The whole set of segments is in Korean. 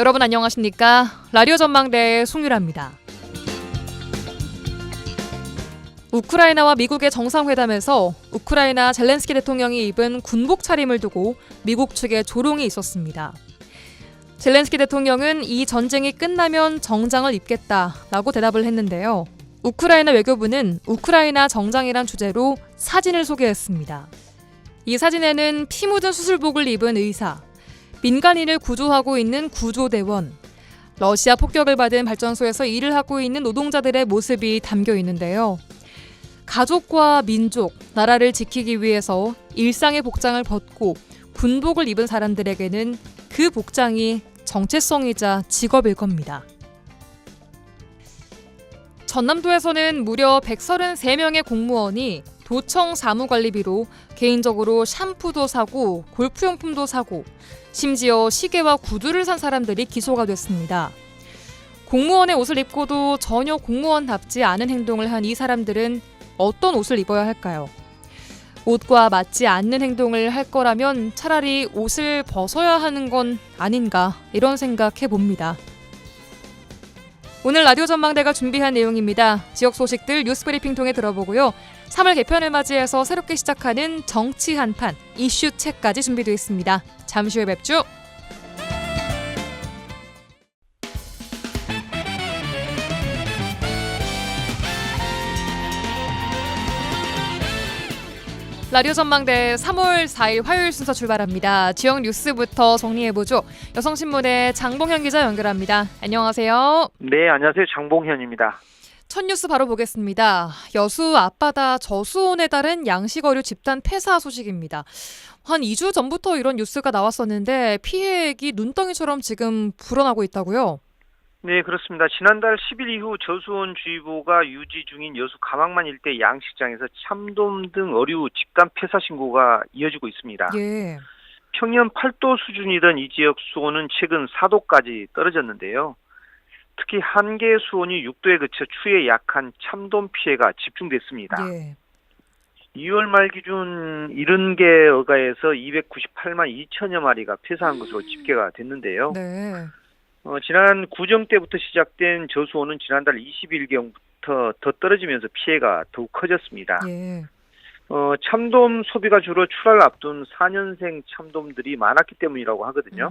여러분 안녕하십니까? 라디오 전망대의 송유라입니다. 우크라이나와 미국의 정상회담에서 우크라이나 젤렌스키 대통령이 입은 군복 차림을 두고 미국 측에 조롱이 있었습니다. 젤렌스키 대통령은 이 전쟁이 끝나면 정장을 입겠다라고 대답을 했는데요. 우크라이나 외교부는 우크라이나 정장이란 주제로 사진을 소개했습니다. 이 사진에는 피 묻은 수술복을 입은 의사, 민간인을 구조하고 있는 구조대원, 러시아 폭격을 받은 발전소에서 일을 하고 있는 노동자들의 모습이 담겨 있는데요. 가족과 민족, 나라를 지키기 위해서 일상의 복장을 벗고 군복을 입은 사람들에게는 그 복장이 정체성이자 직업일 겁니다. 전남도에서는 무려 133명의 공무원이 도청 사무관리비로 개인적으로 샴푸도 사고 골프용품도 사고 심지어 시계와 구두를 산 사람들이 기소가 됐습니다. 공무원의 옷을 입고도 전혀 공무원답지 않은 행동을 한 이 사람들은 어떤 옷을 입어야 할까요? 옷과 맞지 않는 행동을 할 거라면 차라리 옷을 벗어야 하는 건 아닌가 이런 생각해 봅니다. 오늘 라디오 전망대가 준비한 내용입니다. 지역 소식들 뉴스브리핑 통해 들어보고요. 3월 개편을 맞이해서 새롭게 시작하는 정치 한판, 이슈 책까지 준비되어 있습니다. 잠시 후에 뵙죠. 라디오 전망대 3월 4일 화요일 순서 출발합니다. 지역 뉴스부터 정리해보죠. 여성신문의 장봉현 기자 연결합니다. 안녕하세요. 네, 안녕하세요. 장봉현입니다. 첫 뉴스 바로 보겠습니다. 여수 앞바다 저수온에 따른 양식어류 집단 폐사 소식입니다. 한 2주 전부터 이런 뉴스가 나왔었는데 피해액이 눈덩이처럼 지금 불어나고 있다고요? 네, 그렇습니다. 지난달 10일 이후 저수온주의보가 유지 중인 여수 가망만 일대 양식장에서 참돔 등 어류 집단 폐사 신고가 이어지고 있습니다. 예. 평년 8도 수준이던 이 지역 수온은 최근 4도까지 떨어졌는데요. 특히 한 개 수온이 6도에 그쳐 추위에 약한 참돔 피해가 집중됐습니다. 예. 2월 말 기준 70개 어가에서 298만 2천여 마리가 폐사한 것으로 집계가 됐는데요. 네. 지난 구정 때부터 시작된 저수온은 지난달 20일경부터 더 떨어지면서 피해가 더욱 커졌습니다. 예. 참돔 소비가 주로 출하를 앞둔 4년생 참돔들이 많았기 때문이라고 하거든요.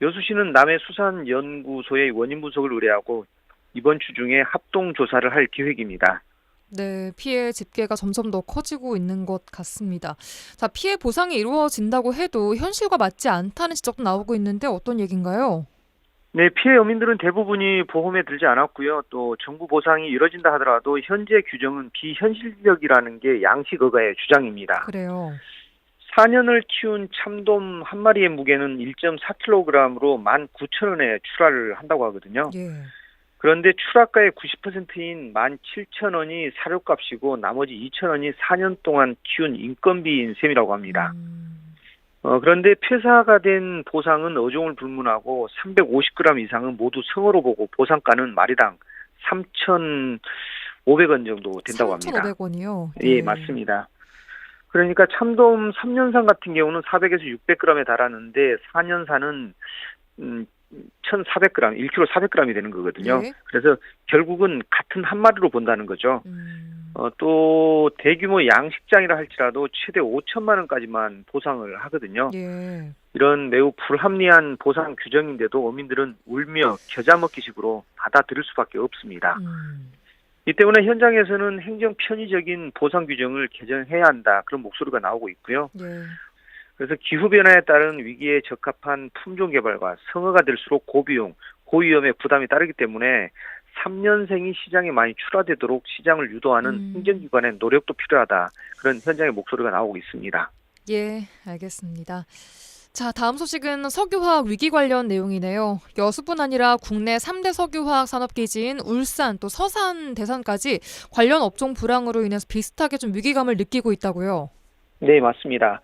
여수시는 남해수산연구소의 원인 분석을 의뢰하고 이번 주 중에 합동 조사를 할 계획입니다. 네, 피해 집계가 점점 더 커지고 있는 것 같습니다. 자, 피해 보상이 이루어진다고 해도 현실과 맞지 않다는 지적도 나오고 있는데 어떤 얘기인가요? 네, 피해 어민들은 대부분이 보험에 들지 않았고요. 또 정부 보상이 이뤄진다 하더라도 현재 규정은 비현실적이라는 게 양식어가의 주장입니다. 그래요. 4년을 키운 참돔 한 마리의 무게는 1.4kg으로 19,000원에 출하를 한다고 하거든요. 예. 그런데 출하가의 90%인 17,000원이 사료값이고 나머지 2,000원이 4년 동안 키운 인건비인 셈이라고 합니다. 그런데 폐사가 된 보상은 어종을 불문하고 350g 이상은 모두 성어로 보고 보상가는 마리당 3,500원 정도 된다고 합니다. 3,500원이요? 네. 예, 맞습니다. 그러니까 참돔 3년산 같은 경우는 400에서 600g에 달하는데 4년산은 1,400g, 1kg 400g이 되는 거거든요. 네. 그래서 결국은 같은 한 마리로 본다는 거죠. 또 대규모 양식장이라 할지라도 최대 5천만 원까지만 보상을 하거든요. 예. 이런 매우 불합리한 보상 규정인데도 어민들은 울며 겨자 먹기식으로 받아들일 수밖에 없습니다. 이 때문에 현장에서는 행정 편의적인 보상 규정을 개정해야 한다, 그런 목소리가 나오고 있고요. 예. 그래서 기후변화에 따른 위기에 적합한 품종 개발과 성어가 될수록 고비용, 고위험의 부담이 따르기 때문에 3년생이 시장에 많이 출하되도록 시장을 유도하는 행정기관의 노력도 필요하다, 그런 현장의 목소리가 나오고 있습니다. 예, 알겠습니다. 자, 다음 소식은 석유화학 위기 관련 내용이네요. 여수뿐 아니라 국내 3대 석유화학 산업기지인 울산 또 서산, 대산까지 관련 업종 불황으로 인해서 비슷하게 좀 위기감을 느끼고 있다고요? 네, 맞습니다.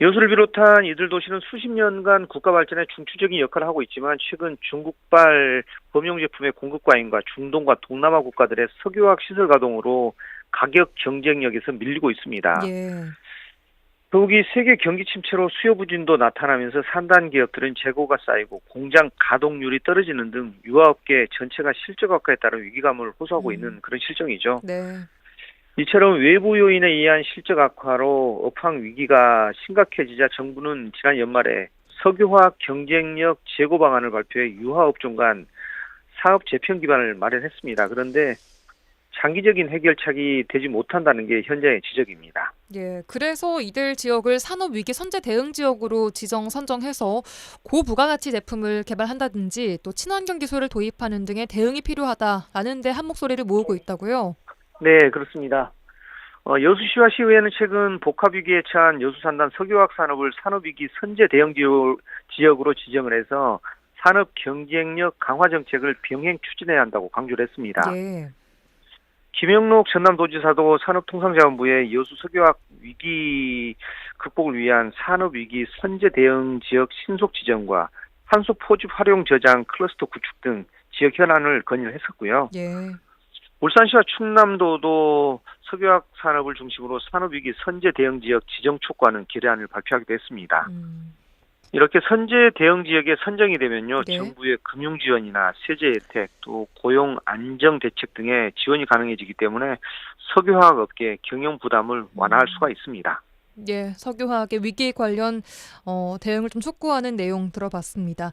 여수를 비롯한 이들 도시는 수십 년간 국가 발전에 중추적인 역할을 하고 있지만 최근 중국발 범용제품의 공급 과잉과 중동과 동남아 국가들의 석유화학 시설 가동으로 가격 경쟁력에서 밀리고 있습니다. 예. 더욱이 세계 경기 침체로 수요 부진도 나타나면서 산단 기업들은 재고가 쌓이고 공장 가동률이 떨어지는 등 유아업계 전체가 실적 악화에 따른 위기감을 호소하고 있는 그런 실정이죠. 네. 이처럼 외부 요인에 의한 실적 악화로 업황 위기가 심각해지자 정부는 지난 연말에 석유화학 경쟁력 제고 방안을 발표해 유화업종 간 사업 재편 기반을 마련했습니다. 그런데 장기적인 해결책이 되지 못한다는 게 현재의 지적입니다. 예, 그래서 이들 지역을 산업위기 선제 대응 지역으로 선정해서 고부가가치 제품을 개발한다든지 또 친환경 기술을 도입하는 등의 대응이 필요하다라는 데 한 목소리를 모으고 있다고요? 네, 그렇습니다. 여수시와 시의회는 최근 복합위기에 처한 여수 산단 석유화학 산업을 산업위기 선제 대응 지역으로 지정을 해서 산업 경쟁력 강화 정책을 병행 추진해야 한다고 강조를 했습니다. 예. 김영록 전남도지사도 산업통상자원부에 여수 석유화학 위기 극복을 위한 산업위기 선제 대응 지역 신속 지정과 탄소 포집 활용 저장 클러스터 구축 등 지역 현안을 건의를 했었고요. 예. 울산시와 충남도도 석유화학 산업을 중심으로 산업위기 선제 대응 지역 지정 촉구하는 결의안을 발표하기도 했습니다. 이렇게 선제 대응 지역에 선정이 되면요, 네. 정부의 금융 지원이나 세제 혜택, 또 고용 안정 대책 등의 지원이 가능해지기 때문에 석유화학 업계의 경영 부담을 완화할 수가 있습니다. 예, 석유화학의 위기 관련 대응을 좀 촉구하는 내용 들어봤습니다.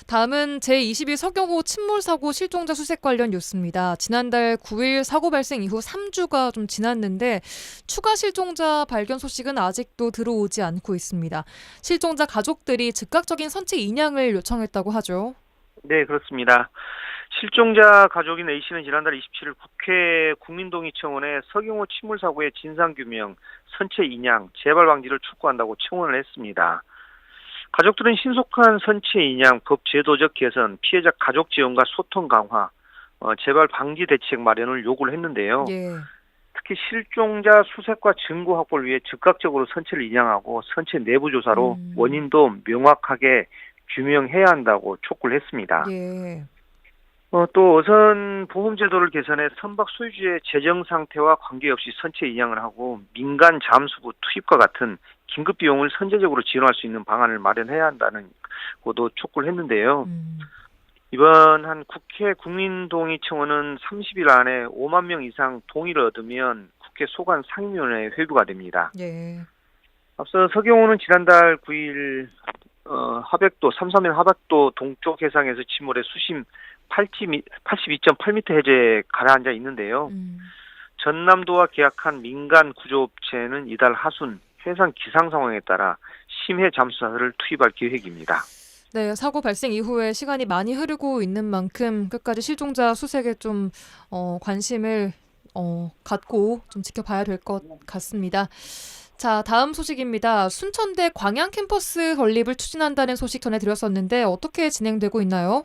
다음은 제22 석영호 침몰 사고 실종자 수색 관련 뉴스입니다. 지난달 9일 사고 발생 이후 3주가 좀 지났는데 추가 실종자 발견 소식은 아직도 들어오지 않고 있습니다. 실종자 가족들이 즉각적인 선체 인양을 요청했다고 하죠. 네, 그렇습니다. 실종자 가족인 A씨는 지난달 27일 국회 국민동의청원에 석영호 침몰 사고의 진상규명, 선체 인양, 재발 방지를 촉구한다고 청원을 했습니다. 가족들은 신속한 선체 인양, 법 제도적 개선, 피해자 가족 지원과 소통 강화, 재발 방지 대책 마련을 요구를 했는데요. 예. 특히 실종자 수색과 증거 확보를 위해 즉각적으로 선체를 인양하고 선체 내부 조사로 원인도 명확하게 규명해야 한다고 촉구를 했습니다. 예. 또 어선 보험 제도를 개선해 선박 소유주의 재정 상태와 관계없이 선체 인양을 하고 민간 잠수부 투입과 같은 긴급 비용을 선제적으로 지원할 수 있는 방안을 마련해야 한다는 것도 촉구를 했는데요. 이번 한 국회 국민동의청원은 30일 안에 5만 명 이상 동의를 얻으면 국회 소관 상임위원회에 회부가 됩니다. 예. 앞서 석영호는 지난달 9일 하백도 331 하백도 동쪽 해상에서 침몰해 수심 82.8m 해저에 가라앉아 있는데요. 전남도와 계약한 민간 구조업체는 이달 하순 해상 기상 상황에 따라 심해 잠수사를 투입할 계획입니다. 네, 사고 발생 이후에 시간이 많이 흐르고 있는 만큼 끝까지 실종자 수색에 좀 관심을 갖고 좀 지켜봐야 될 것 같습니다. 자, 다음 소식입니다. 순천대 광양 캠퍼스 건립을 추진한다는 소식 전해드렸었는데 어떻게 진행되고 있나요?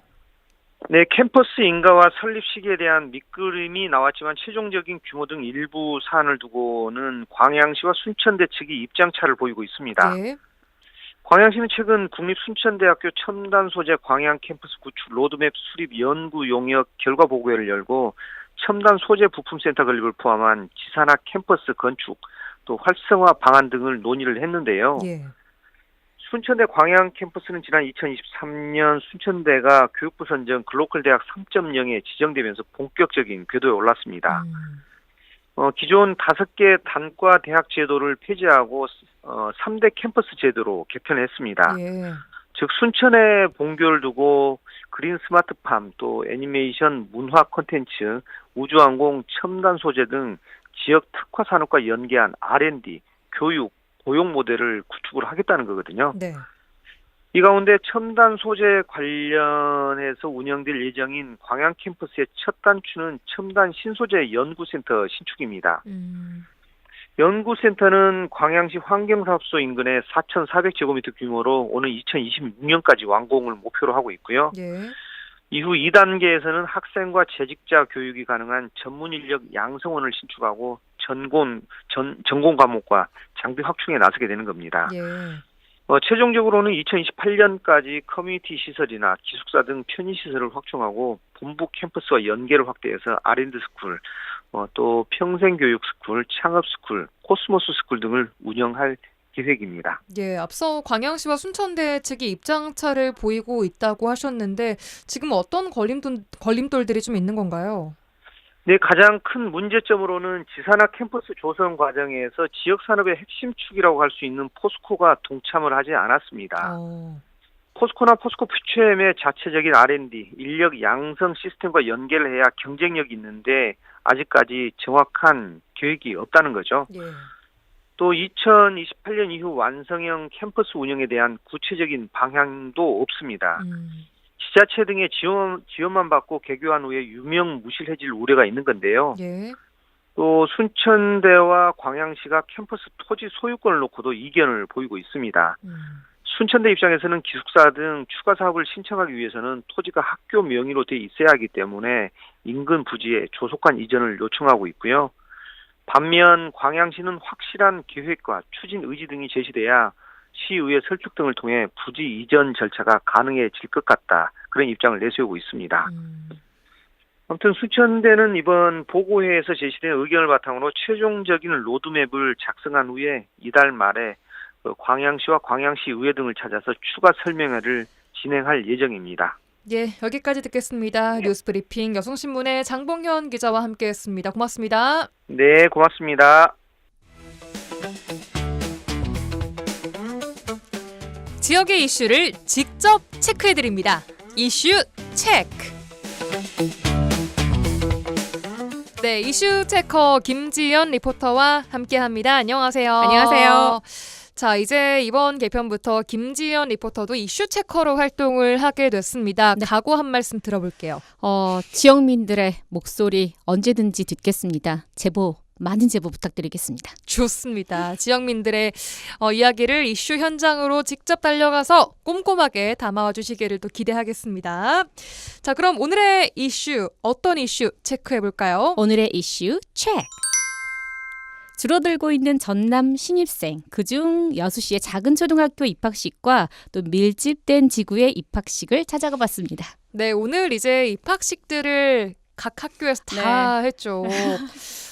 네, 캠퍼스 인가와 설립 시기에 대한 밑그림이 나왔지만 최종적인 규모 등 일부 사안을 두고는 광양시와 순천대 측이 입장차를 보이고 있습니다. 네. 광양시는 최근 국립순천대학교 첨단 소재 광양 캠퍼스 구축 로드맵 수립 연구 용역 결과 보고회를 열고 첨단 소재 부품센터 건립을 포함한 지산학 캠퍼스 건축 또 활성화 방안 등을 논의를 했는데요. 예. 순천대 광양 캠퍼스는 지난 2023년 순천대가 교육부 선정 글로컬 대학 3.0에 지정되면서 본격적인 궤도에 올랐습니다. 기존 5개 단과 대학 제도를 폐지하고 3대 캠퍼스 제도로 개편했습니다. 예. 즉 순천에 본교를 두고 그린 스마트팜, 또 애니메이션, 문화 콘텐츠, 우주항공, 첨단 소재 등 지역 특화 산업과 연계한 R&D, 교육, 고용 모델을 구축을 하겠다는 거거든요. 네. 이 가운데 첨단 소재 관련해서 운영될 예정인 광양 캠퍼스의 첫 단추는 첨단 신소재 연구센터 신축입니다. 연구센터는 광양시 환경사업소 인근에 4,400제곱미터 규모로 오는 2026년까지 완공을 목표로 하고 있고요. 예. 이후 2단계에서는 학생과 재직자 교육이 가능한 전문 인력 양성원을 신축하고 전공 과목과 장비 확충에 나서게 되는 겁니다. 예. 최종적으로는 2028년까지 커뮤니티 시설이나 기숙사 등 편의시설을 확충하고 본부 캠퍼스와 연계를 확대해서 R&D 스쿨, 또 평생교육 스쿨, 창업 스쿨, 코스모스 스쿨 등을 운영할 계획입니다. 예, 앞서 광양시와 순천대 측이 입장차를 보이고 있다고 하셨는데 지금 어떤 걸림돌들이 좀 있는 건가요? 네, 가장 큰 문제점으로는 지산화 캠퍼스 조성 과정에서 지역 산업의 핵심 축이라고 할 수 있는 포스코가 동참을 하지 않았습니다. 포스코나 포스코 퓨처엠의 자체적인 R&D, 인력 양성 시스템과 연계를 해야 경쟁력이 있는데 아직까지 정확한 계획이 없다는 거죠. 예. 또 2028년 이후 완성형 캠퍼스 운영에 대한 구체적인 방향도 없습니다. 지자체 등의 지원만 받고 개교한 후에 유명무실해질 우려가 있는 건데요. 예. 또 순천대와 광양시가 캠퍼스 토지 소유권을 놓고도 이견을 보이고 있습니다. 순천대 입장에서는 기숙사 등 추가 사업을 신청하기 위해서는 토지가 학교 명의로 돼 있어야 하기 때문에 인근 부지에 조속한 이전을 요청하고 있고요. 반면 광양시는 확실한 계획과 추진 의지 등이 제시돼야 시의회 설득 등을 통해 부지 이전 절차가 가능해질 것 같다. 그런 입장을 내세우고 있습니다. 아무튼 순천대는 이번 보고회에서 제시된 의견을 바탕으로 최종적인 로드맵을 작성한 후에 이달 말에 광양시와 광양시의회 등을 찾아서 추가 설명회를 진행할 예정입니다. 예, 여기까지 듣겠습니다. 뉴스브리핑 여성신문의 장봉현 기자와 함께했습니다. 고맙습니다. 네, 고맙습니다. 지역의 이슈를 직접 체크해드립니다. 이슈 체크. 네, 이슈 체커 김지연 리포터와 함께합니다. 안녕하세요. 안녕하세요. 자, 이제 이번 개편부터 김지연 리포터도 이슈 체커로 활동을 하게 됐습니다. 네. 각오 한 말씀 들어볼게요. 지역민들의 목소리 언제든지 듣겠습니다. 많은 제보 부탁드리겠습니다. 좋습니다. 지역민들의 이야기를 이슈 현장으로 직접 달려가서 꼼꼼하게 담아와 주시기를 또 기대하겠습니다. 자, 그럼 오늘의 이슈, 어떤 이슈 체크해볼까요? 오늘의 이슈 체크. 줄어들고 있는 전남 신입생, 그중 여수시의 작은 초등학교 입학식과 또 밀집된 지구의 입학식을 찾아가 봤습니다. 네, 오늘 이제 입학식들을 각 학교에서 다 했죠.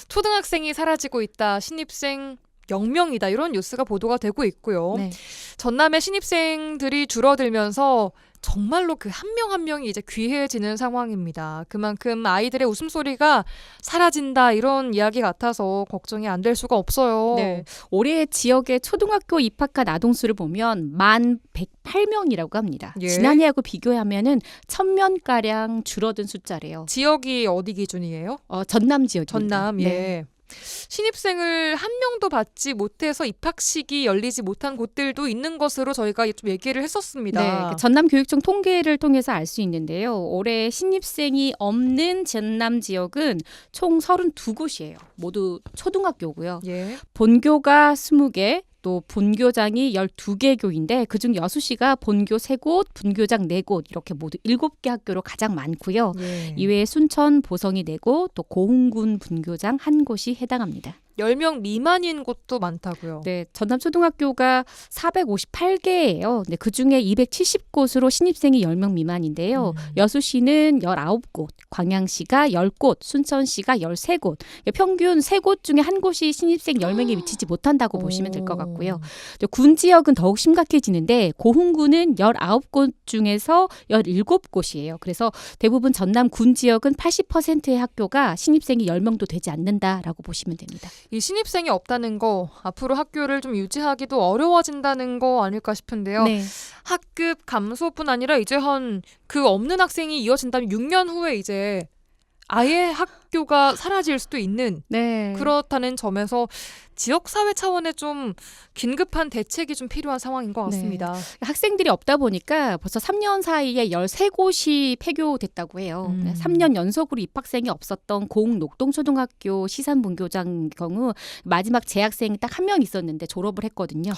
초등학생이 사라지고 있다, 신입생 0명이다 이런 뉴스가 보도가 되고 있고요. 네. 전남의 신입생들이 줄어들면서 정말로 그 한 명 한 명이 이제 귀해지는 상황입니다. 그만큼 아이들의 웃음소리가 사라진다 이런 이야기 같아서 걱정이 안 될 수가 없어요. 네. 올해 지역의 초등학교 입학한 아동수를 보면 1,108명이라고 합니다. 예. 지난해하고 비교하면은 1,000명가량 줄어든 숫자래요. 지역이 어디 기준이에요? 전남 지역입니다. 전남, 예. 네. 신입생을 한 명도 받지 못해서 입학식이 열리지 못한 곳들도 있는 것으로 저희가 좀 얘기를 했었습니다. 네, 전남교육청 통계를 통해서 알 수 있는데요. 올해 신입생이 없는 전남 지역은 총 32곳이에요. 모두 초등학교고요. 예. 본교가 20개, 또 본교장이 12개 교인데 그중 여수시가 본교 3곳, 분교장 4곳 이렇게 모두 7개 학교로 가장 많고요. 예. 이외에 순천, 보성이 4곳, 또 고흥군 분교장 1곳이 해당합니다. 10명 미만인 곳도 많다고요. 네, 전남초등학교가 458개예요. 네, 그중에 270곳으로 신입생이 10명 미만인데요. 여수시는 19곳, 광양시가 10곳, 순천시가 13곳. 평균 3곳 중에 한 곳이 신입생 10명에 미치지 못한다고 보시면 될 것 같고요. 군 지역은 더욱 심각해지는데 고흥군은 19곳 중에서 17곳이에요. 그래서 대부분 전남 군 지역은 80%의 학교가 신입생이 10명도 되지 않는다라고 보시면 됩니다. 이 신입생이 없다는 거 앞으로 학교를 좀 유지하기도 어려워진다는 거 아닐까 싶은데요. 네. 학급 감소뿐 아니라 이제 그 없는 학생이 이어진다면 6년 후에 이제 아예 학교가 사라질 수도 있는 네. 그렇다는 점에서 지역사회 차원의 좀 긴급한 대책이 좀 필요한 상황인 것 같습니다. 학생들이 없다 보니까 벌써 3년 사이에 13곳이 폐교됐다고 해요. 3년 연속으로 입학생이 없었던 고흥 녹동초등학교 시산분교장 경우 마지막 재학생이 딱 한 명 있었는데 졸업을 했거든요.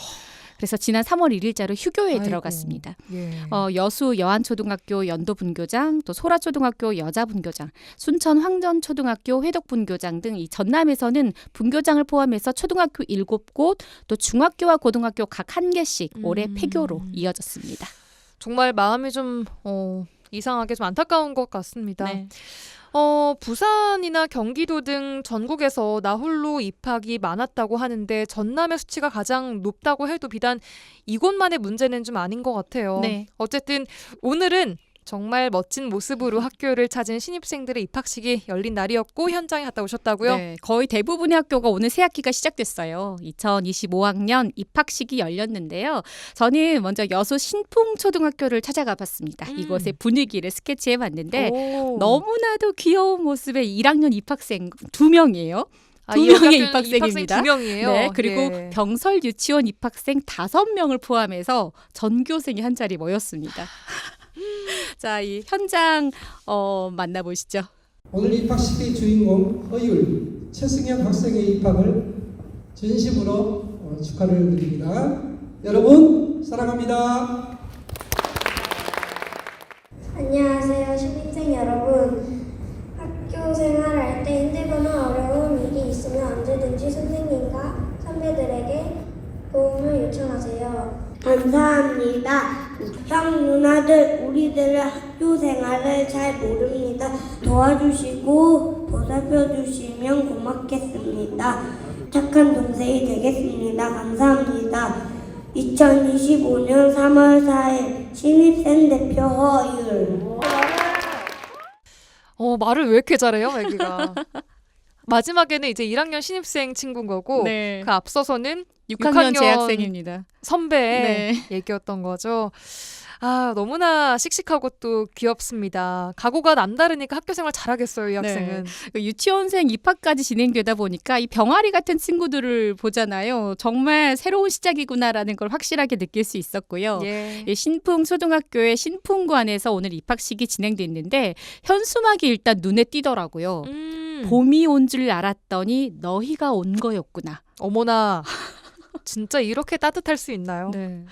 그래서 지난 3월 1일자로 휴교에 아이고. 들어갔습니다. 예. 여수 여안초등학교 연도분교장, 또 소라초등학교 여자분교장, 순천 황전초등학교 회덕분교장 등 이 전남에서는 분교장을 포함해서 초등학교 7곳, 또 중학교와 고등학교 각 1개씩 올해 폐교로 이어졌습니다. 정말 마음이 좀 이상하게 좀 안타까운 것 같습니다. 네. 부산이나 경기도 등 전국에서 나홀로 입학이 많았다고 하는데 전남의 수치가 가장 높다고 해도 비단 이곳만의 문제는 좀 아닌 것 같아요. 네. 어쨌든 오늘은 정말 멋진 모습으로 학교를 찾은 신입생들의 입학식이 열린 날이었고 현장에 갔다 오셨다고요? 네, 거의 대부분의 학교가 오늘 새 학기가 시작됐어요. 2025학년 입학식이 열렸는데요. 저는 먼저 여수 신풍초등학교를 찾아가 봤습니다. 이곳의 분위기를 스케치해 봤는데 오. 너무나도 귀여운 모습의 1학년 입학생 2명이에요. 아, 두 이 명의 학교는 입학생입니다. 입학생 2명이에요. 네, 그리고 병설 유치원 입학생 5명을 포함해서 전교생이 한 자리 모였습니다. 자, 이 현장 만나보시죠. 오늘 입학식의 주인공 허율, 최승현 학생의 입학을 진심으로 축하를 드립니다. 여러분 사랑합니다. 안녕하세요, 신입생 여러분. 학교 생활할 때 힘들거나 어려운 일이 있으면 언제든지 선생님과 선배들에게 도움을 요청하세요. 감사합니다. 형 누나들, 우리들의 학교 생활을 잘 모릅니다. 도와주시고 보살펴 주시면 고맙겠습니다. 착한 동생이 되겠습니다. 감사합니다. 2025년 3월 4일 신입생 대표 허율. 말을 왜 이렇게 잘해요, 애기가. 마지막에는 이제 1학년 신입생 친구인 거고 네. 그 앞서서는 6학년 재학생입니다. 선배의 네. 얘기였던 거죠. 아, 너무나 씩씩하고 또 귀엽습니다. 각오가 남다르니까 학교 생활 잘하겠어요, 이 학생은. 유치원생 입학까지 진행되다 보니까 이 병아리 같은 친구들을 보잖아요. 정말 새로운 시작이구나라는 걸 확실하게 느낄 수 있었고요. 예. 이 신풍초등학교의 신풍관에서 오늘 입학식이 진행됐는데 현수막이 일단 눈에 띄더라고요. 봄이 온 줄 알았더니 너희가 온 거였구나. 어머나. 진짜 이렇게 따뜻할 수 있나요? 네.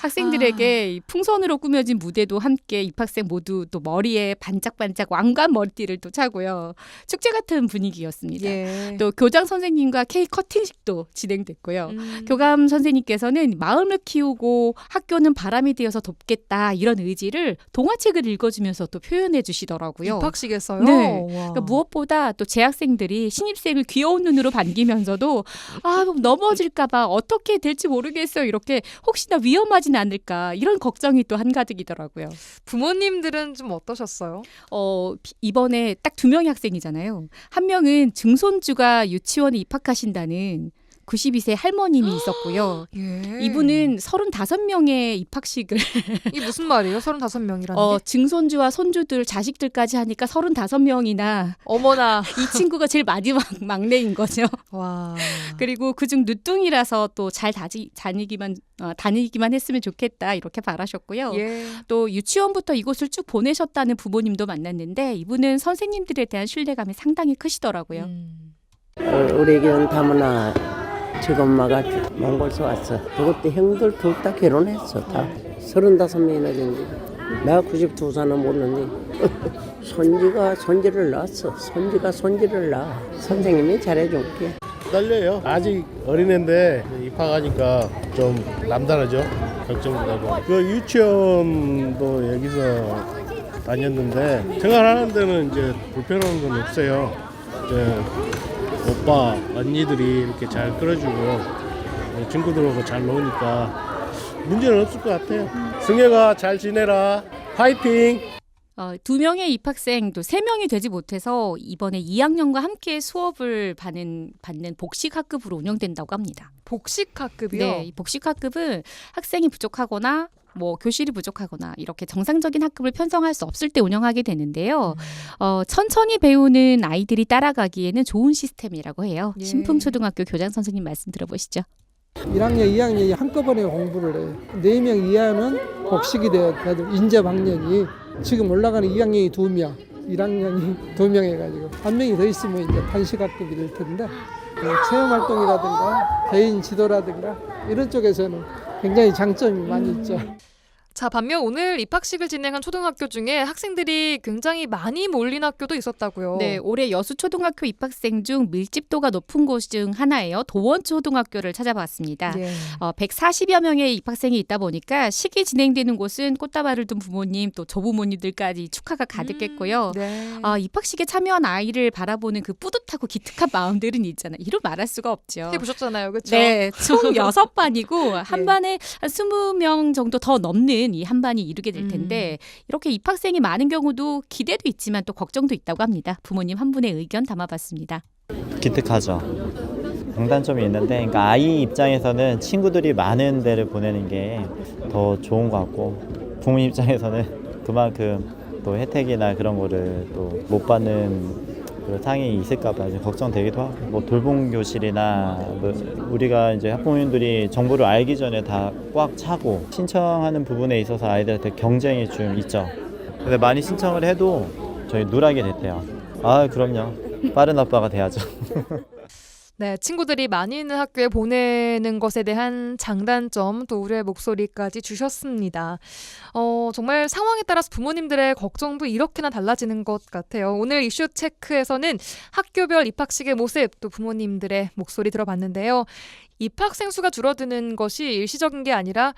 학생들에게 이 풍선으로 꾸며진 무대도 함께 입학생 모두 또 머리에 반짝반짝 왕관 머리띠를 또 차고요. 축제 같은 분위기였습니다. 예. 또 교장 선생님과 케이크 커팅식도 진행됐고요. 교감 선생님께서는 마음을 키우고 학교는 바람이 되어서 돕겠다 이런 의지를 동화책을 읽어주면서 또 표현해 주시더라고요. 입학식에서요? 네. 와. 그러니까 무엇보다 또 재학생들이 신입생을 귀여운 눈으로 반기면서도 넘어질까 봐 어떻게 될지 모르겠어요. 이렇게 혹시나 위험하진 않을까 이런 걱정이 또 한가득이더라고요. 부모님들은 좀 어떠셨어요? 이번에 딱 2명의 학생이잖아요. 한 명은 증손주가 유치원에 입학하신다는 92세 할머님이 있었고요. 예. 이분은 35명의 입학식을 이게 무슨 말이에요? 35명이라는 게? 증손주와 손주들 자식들까지 하니까 35명이나 어머나. 이 친구가 제일 마지막 막내인 거죠. 와. 그리고 그중 늦둥이라서 또 잘 다니기만 했으면 좋겠다 이렇게 바라셨고요. 예. 또 유치원부터 이곳을 쭉 보내셨다는 부모님도 만났는데 이분은 선생님들에 대한 신뢰감이 상당히 크시더라고요. 우리 애기는 다문화 지금 엄마가 몽골에서 왔어. 그것도 형들 둘 다 결혼했어. 다 35명이나 된지. 내가 92살은 모르니 손지를 낳았어. 손지를 낳아. 선생님이 잘해줄게. 떨려요. 아직 어린애인데 입학하니까 좀 남다르죠. 걱정도 되고. 그 유치원도 여기서 다녔는데 생활하는 데는 이제 불편한 건 없어요. 이제 오빠, 언니들이 이렇게 잘 끌어주고 친구들하고 잘 노니까 문제는 없을 것 같아요. 승혜가 잘 지내라. 파이팅! 2명의 입학생 또 3명이 되지 못해서 이번에 2학년과 함께 수업을 받는 복식학급으로 운영된다고 합니다. 복식학급이요? 네, 이 복식학급은 학생이 부족하거나 교실이 부족하거나 이렇게 정상적인 학급을 편성할 수 없을 때 운영하게 되는데요. 천천히 배우는 아이들이 따라가기에는 좋은 시스템이라고 해요. 예. 신풍초등학교 교장 선생님 말씀 들어보시죠. 1학년, 2학년이 한꺼번에 공부를 해요. 4명 이하는 복식이 돼요. 다들 인접 학년이. 지금 올라가는 2학년이 2명, 1학년이 2명 해가지고 한 명이 더 있으면 이제 단식학급이 될 텐데 체험활동이라든가 개인 지도라든가 이런 쪽에서는 굉장히 장점이 많이 있죠. 자, 반면 오늘 입학식을 진행한 초등학교 중에 학생들이 굉장히 많이 몰린 학교도 있었다고요. 네, 올해 여수초등학교 입학생 중 밀집도가 높은 곳 중 하나예요. 도원초등학교를 찾아봤습니다. 예. 140여 명의 입학생이 있다 보니까 식이 진행되는 곳은 꽃다발을 둔 부모님 또 조부모님들까지 축하가 가득했고요. 네. 입학식에 참여한 아이를 바라보는 그 뿌듯하고 기특한 마음들은 있잖아요. 이루 말할 수가 없죠. 보셨잖아요, 그렇죠? 네, 총 6반이고 한 예. 반에 한 20명 정도 더 넘는 이 한 반이 이루게 될 텐데 이렇게 입학생이 많은 경우도 기대도 있지만 또 걱정도 있다고 합니다. 부모님 한 분의 의견 담아봤습니다. 기특하죠. 장단점이 있는데, 그러니까 아이 입장에서는 친구들이 많은 데를 보내는 게 더 좋은 것 같고, 부모님 입장에서는 그만큼 또 혜택이나 그런 거를 또 못 받는 그런 상황이 있을까봐 걱정되기도 하고, 뭐 돌봄 교실이나 뭐 우리가 이제 학부모님들이 정보를 알기 전에 다 꽉 차고 신청하는 부분에 있어서 아이들한테 경쟁이 좀 있죠. 근데 많이 신청을 해도 저희 누락이 됐대요. 아, 그럼요. 빠른 아빠가 돼야죠. 네, 친구들이 많이 있는 학교에 보내는 것에 대한 장단점 또 우려의 목소리까지 주셨습니다. 정말 상황에 따라서 부모님들의 걱정도 이렇게나 달라지는 것 같아요. 오늘 이슈 체크에서는 학교별 입학식의 모습 또 부모님들의 목소리 들어봤는데요. 입학생 수가 줄어드는 것이 일시적인 게 아니라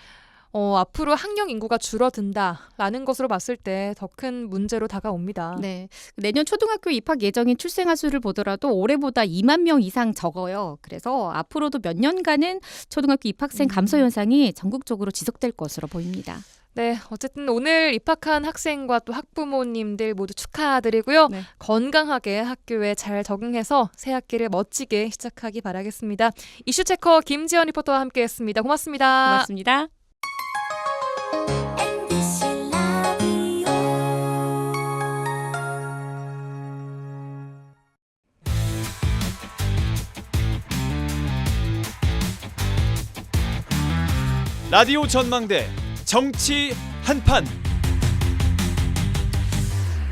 앞으로 학령 인구가 줄어든다라는 것으로 봤을 때 더 큰 문제로 다가옵니다. 네, 내년 초등학교 입학 예정인 출생아 수를 보더라도 올해보다 2만 명 이상 적어요. 그래서 앞으로도 몇 년간은 초등학교 입학생 감소 현상이 전국적으로 지속될 것으로 보입니다. 네, 어쨌든 오늘 입학한 학생과 또 학부모님들 모두 축하드리고요. 네. 건강하게 학교에 잘 적응해서 새 학기를 멋지게 시작하기 바라겠습니다. 이슈체커 김지연 리포터와 함께했습니다. 고맙습니다. 고맙습니다. 라디오 전망대 정치 한판.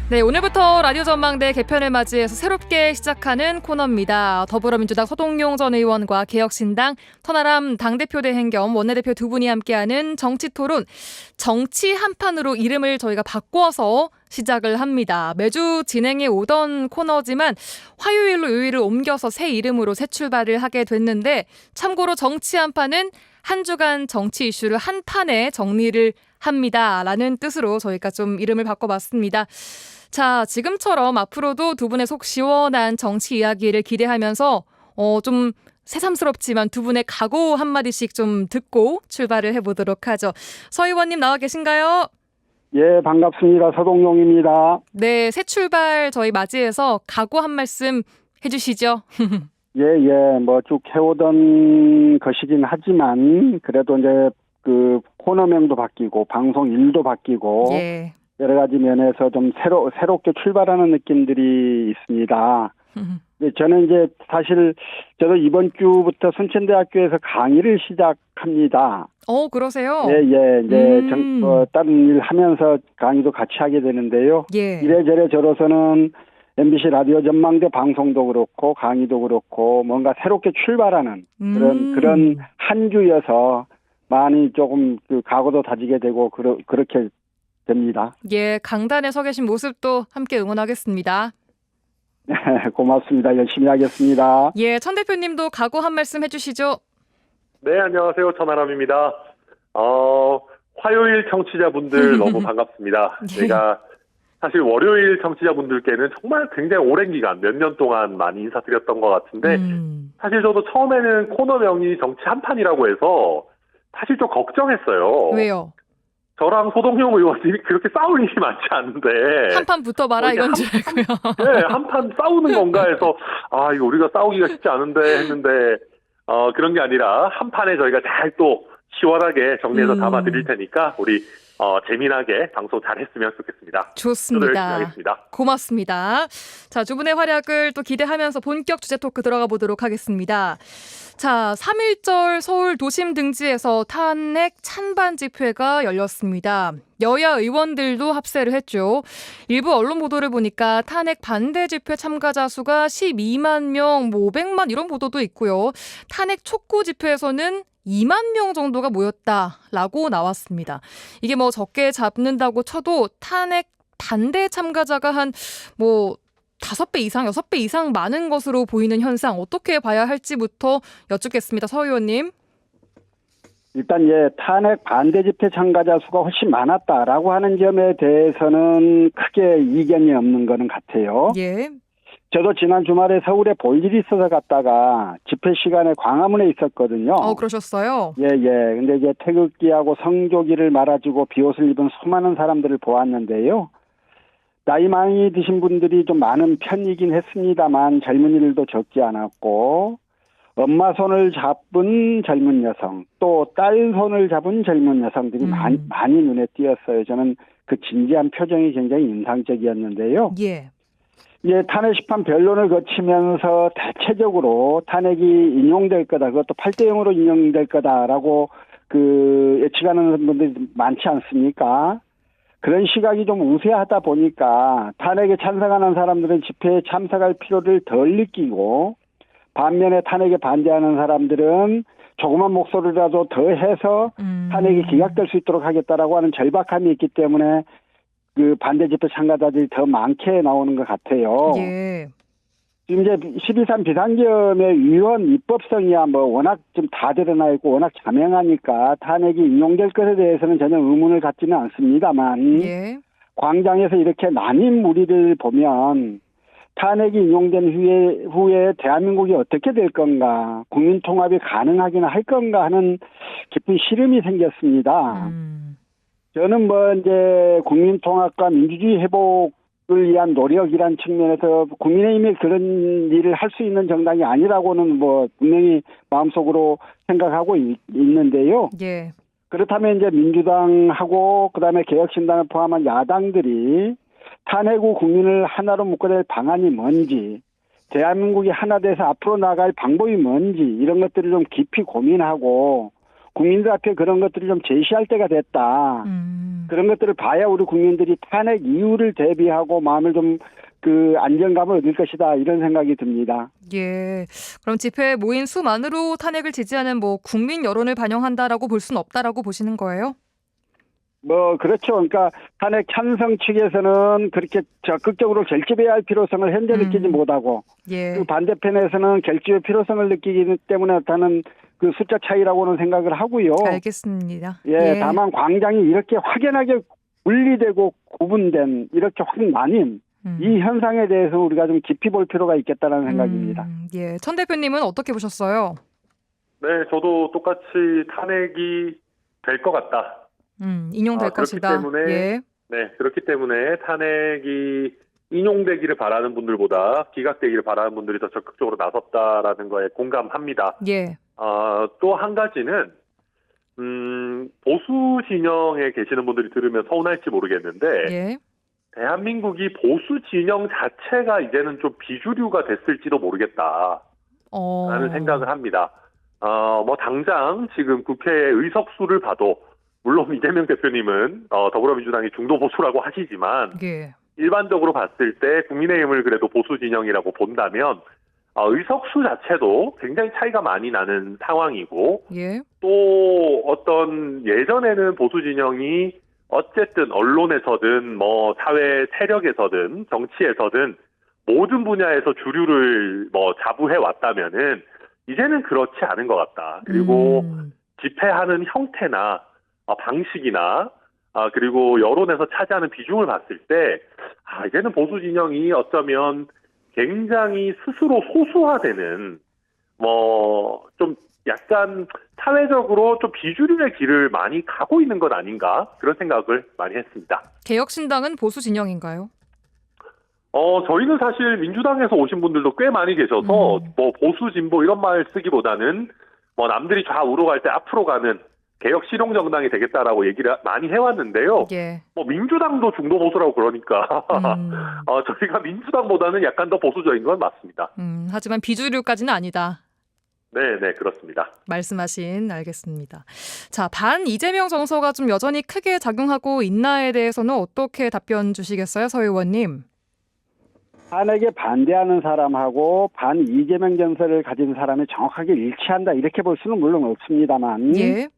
네, 오늘부터 라디오 전망대 개편을 맞이해서 새롭게 시작하는 코너입니다. 더불어민주당 서동용 전 의원과 개혁신당 터나람 당대표 대행 겸 원내대표 두 분이 함께하는 정치토론, 정치 한판으로 이름을 저희가 바꿔서 시작을 합니다. 매주 진행해 오던 코너지만 화요일로 요일을 옮겨서 새 이름으로 새 출발을 하게 됐는데, 참고로 정치 한판은 한 주간 정치 이슈를 한 판에 정리를 합니다라는 뜻으로 저희가 좀 이름을 바꿔봤습니다. 자, 지금처럼 앞으로도 두 분의 속 시원한 정치 이야기를 기대하면서 좀 새삼스럽지만 두 분의 각오 한마디씩 좀 듣고 출발을 해보도록 하죠. 서 의원님 나와 계신가요? 예, 반갑습니다. 서동용입니다. 네, 새 출발 저희 맞이해서 각오 한 말씀 해주시죠. 예, 뭐 쭉 해오던 것이긴 하지만 그래도 이제 그 코너명도 바뀌고 방송 일도 바뀌고 예. 여러 가지 면에서 좀 새롭게 출발하는 느낌들이 있습니다. 저는 이제 사실 저도 이번 주부터 순천대학교에서 강의를 시작합니다. 그러세요? 예, 이제 다른 일 하면서 강의도 같이 하게 되는데요. 예. 이래저래 저로서는 MBC 라디오 전망대 방송도 그렇고 강의도 그렇고 뭔가 새롭게 출발하는 그런 한 주여서 많이 조금 그 각오도 다지게 되고 그렇게 됩니다. 예, 강단에 서 계신 모습도 함께 응원하겠습니다. 고맙습니다. 열심히 하겠습니다. 예, 천 대표님도 각오 한 말씀 해주시죠. 네, 안녕하세요. 천하람입니다. 화요일 청취자분들 너무 반갑습니다. 예. 제가 사실 월요일 청취자분들께는 정말 굉장히 오랜 기간, 몇 년 동안 많이 인사드렸던 것 같은데 사실 저도 처음에는 코너명이 정치 한판이라고 해서 사실 좀 걱정했어요. 왜요? 저랑 소동용 의원님이 그렇게 싸울 일이 많지 않은데 한판 붙어봐라 이건 줄 알고요. 네, 한판 싸우는 건가 해서 이거 우리가 싸우기가 쉽지 않은데 했는데 그런 게 아니라 한 판에 저희가 잘 또 시원하게 정리해서 담아드릴 테니까 우리 재미나게 방송 잘했으면 좋겠습니다. 좋습니다. 저도 열심히 하겠습니다. 고맙습니다. 자, 두 분의 활약을 또 기대하면서 본격 주제 토크 들어가 보도록 하겠습니다. 자, 3.1절 서울 도심 등지에서 탄핵 찬반 집회가 열렸습니다. 여야 의원들도 합세를 했죠. 일부 언론 보도를 보니까 탄핵 반대 집회 참가자 수가 12만 명, 500만 이런 보도도 있고요. 탄핵 촉구 집회에서는 2만 명 정도가 모였다라고 나왔습니다. 이게 뭐 적게 잡는다고 쳐도 탄핵 반대 참가자가 한 뭐 5배 이상, 6배 이상 많은 것으로 보이는 현상 어떻게 봐야 할지부터 여쭙겠습니다. 서 의원님. 일단 탄핵 반대 집회 참가자 수가 훨씬 많았다라고 하는 점에 대해서는 크게 이견이 없는 거는 같아요. 예. 저도 지난 주말에 서울에 볼 일이 있어서 갔다가 집회 시간에 광화문에 있었거든요. 그러셨어요? 예. 근데 이제 태극기하고 성조기를 말아주고 비옷을 입은 수많은 사람들을 보았는데요. 나이 많이 드신 분들이 좀 많은 편이긴 했습니다만 젊은이들도 적지 않았고 엄마 손을 잡은 젊은 여성 또 딸 손을 잡은 젊은 여성들이 많이 눈에 띄었어요. 저는 그 진지한 표정이 굉장히 인상적이었는데요. 예. 탄핵 심판 변론을 거치면서 대체적으로 탄핵이 인용될 거다. 그것도 8대0으로 인용될 거다라고 예측하는 분들이 많지 않습니까? 그런 시각이 좀 우세하다 보니까 탄핵에 찬성하는 사람들은 집회에 참석할 필요를 덜 느끼고 반면에 탄핵에 반대하는 사람들은 조그만 목소리라도 더 해서 탄핵이 기각될 수 있도록 하겠다라고 하는 절박함이 있기 때문에 그 반대 집회 참가자들이 더 많게 나오는 것 같아요. 예. 지금 이제 12.3 비상계엄의 위헌 입법성이야 뭐 워낙 좀 다 드러나 있고 워낙 자명하니까 탄핵이 인용될 것에 대해서는 전혀 의문을 갖지는 않습니다만 예. 광장에서 이렇게 나뉜 무리를 보면 탄핵이 인용된 후에 대한민국이 어떻게 될 건가, 국민 통합이 가능하기는 할 건가 하는 깊은 시름이 생겼습니다. 저는 이제 국민 통합과 민주주의 회복을 위한 노력이란 측면에서 국민의힘이 그런 일을 할 수 있는 정당이 아니라고는 분명히 마음속으로 생각하고 있는데요. 예. 그렇다면 이제 민주당하고 그다음에 개혁신당을 포함한 야당들이 탄핵 후 국민을 하나로 묶어낼 방안이 뭔지, 대한민국이 하나 돼서 앞으로 나갈 방법이 뭔지 이런 것들을 좀 깊이 고민하고 국민들 앞에 그런 것들을 좀 제시할 때가 됐다. 그런 것들을 봐야 우리 국민들이 탄핵 이후를 대비하고 마음을 좀 안정감을 얻을 것이다 이런 생각이 듭니다. 예. 그럼 집회에 모인 수만으로 탄핵을 지지하는 국민 여론을 반영한다라고 볼 수는 없다라고 보시는 거예요? 그렇죠. 그러니까 탄핵 찬성 측에서는 그렇게 적극적으로 결집해야 할 필요성을 현재 느끼지 못하고 예. 그 반대편에서는 결집의 필요성을 느끼기 때문에 나타나는 그 숫자 차이라고는 생각을 하고요. 알겠습니다. 예. 다만 광장이 이렇게 확연하게 분리되고 구분된 이렇게 확 나뉜 이 현상에 대해서 우리가 좀 깊이 볼 필요가 있겠다는 생각입니다. 예. 천 대표님은 어떻게 보셨어요? 네, 저도 똑같이 탄핵이 될 것 같다. 인용될 것이다. 때문에, 예. 네, 그렇기 때문에 탄핵이 인용되기를 바라는 분들보다 기각되기를 바라는 분들이 더 적극적으로 나섰다라는 거에 공감합니다. 예. 또 한 가지는 보수 진영에 계시는 분들이 들으면 서운할지 모르겠는데 예. 대한민국이 보수 진영 자체가 이제는 좀 비주류가 됐을지도 모르겠다라는 생각을 합니다. 당장 지금 국회의 의석수를 봐도 물론 이재명 대표님은 더불어민주당이 중도 보수라고 하시지만 예. 일반적으로 봤을 때 국민의힘을 그래도 보수 진영이라고 본다면 의석수 자체도 굉장히 차이가 많이 나는 상황이고 예. 또 어떤 예전에는 보수 진영이 어쨌든 언론에서든 사회 세력에서든 정치에서든 모든 분야에서 주류를 자부해 왔다면은 이제는 그렇지 않은 것 같다. 그리고 집회하는 형태나 방식이나 그리고 여론에서 차지하는 비중을 봤을 때 이제는 보수 진영이 어쩌면 굉장히 스스로 소수화되는 좀 약간 사회적으로 좀 비주류의 길을 많이 가고 있는 것 아닌가 그런 생각을 많이 했습니다. 개혁신당은 보수 진영인가요? 저희는 사실 민주당에서 오신 분들도 꽤 많이 계셔서 보수 진보 이런 말 쓰기보다는 남들이 좌우로 갈 때 앞으로 가는 개혁 실용 정당이 되겠다라고 얘기를 많이 해왔는데요. 예. 민주당도 중도 보수라고 그러니까 저희가 민주당보다는 약간 더 보수적인 건 맞습니다. 하지만 비주류까지는 아니다. 네, 그렇습니다. 알겠습니다. 자, 반 이재명 정서가 좀 여전히 크게 작용하고 있나에 대해서는 어떻게 답변 주시겠어요, 서 의원님? 탄핵에 반대하는 사람하고 반 이재명 정서를 가진 사람이 정확하게 일치한다 이렇게 볼 수는 물론 없습니다만 예.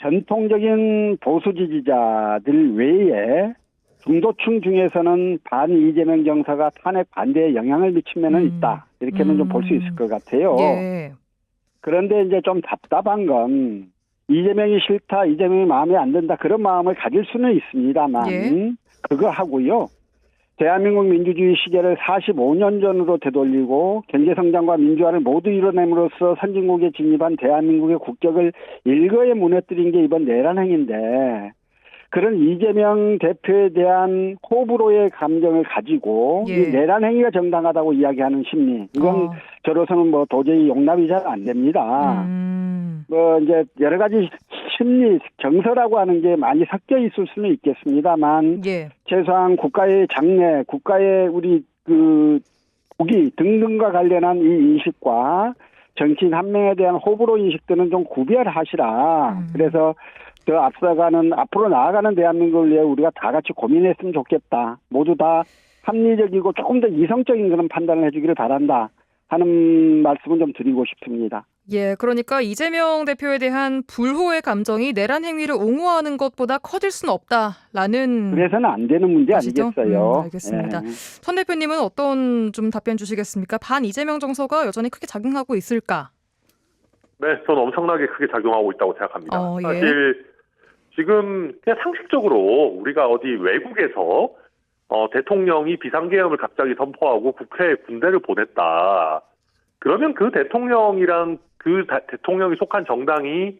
전통적인 보수 지지자들 외에 중도층 중에서는 반 이재명 정서가 탄핵 반대에 영향을 미치면은 있다 이렇게는 좀 볼 수 있을 것 같아요. 예. 그런데 이제 좀 답답한 건 이재명이 싫다, 이재명이 마음에 안 든다 그런 마음을 가질 수는 있습니다만 예. 그거 하고요. 대한민국 민주주의 시계를 45년 전으로 되돌리고 경제성장과 민주화를 모두 이뤄냄으로써 선진국에 진입한 대한민국의 국격을 일거에 무너뜨린 게 이번 내란행위인데 그런 이재명 대표에 대한 호불호의 감정을 가지고 예. 이 내란행위가 정당하다고 이야기하는 심리 이건 저로서는 뭐 도저히 용납이 잘 안 됩니다. 뭐 이제 여러 가지 심리 정서라고 하는 게 많이 섞여 있을 수는 있겠습니다만 예. 최소한 국가의 장래, 국가의 우리 그 국위 등등과 관련한 이 인식과 정치인 한 명에 대한 호불호 인식들은 좀 구별하시라. 그래서 더 앞으로 나아가는 대한민국을 위해 우리가 다 같이 고민했으면 좋겠다. 모두 다 합리적이고 조금 더 이성적인 그런 판단을 해주기를 바란다 하는 말씀을 좀 드리고 싶습니다. 예, 그러니까 이재명 대표에 대한 불호의 감정이 내란 행위를 옹호하는 것보다 커질 수는 없다라는. 그래서는 안 되는 문제 것이죠? 아니겠어요? 알겠습니다. 예. 천 대표님은 어떤 좀 답변 주시겠습니까? 반 이재명 정서가 여전히 크게 작용하고 있을까? 네, 저는 엄청나게 크게 작용하고 있다고 생각합니다. 예. 사실 지금 그냥 상식적으로 우리가 어디 외국에서 대통령이 비상계엄을 갑자기 선포하고 국회에 군대를 보냈다. 그러면 그 대통령이랑 그 대통령이 속한 정당이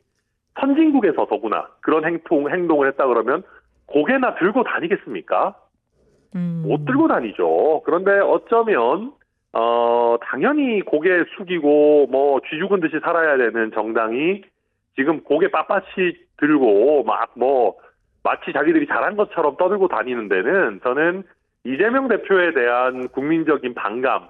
선진국에서 더구나 그런 행동을 했다 그러면 고개나 들고 다니겠습니까? 못 들고 다니죠. 그런데 어쩌면 당연히 고개 숙이고 뭐 쥐 죽은 듯이 살아야 되는 정당이 지금 고개 빳빳이 들고 막 뭐 마치 자기들이 잘한 것처럼 떠들고 다니는 데는 저는 이재명 대표에 대한 국민적인 반감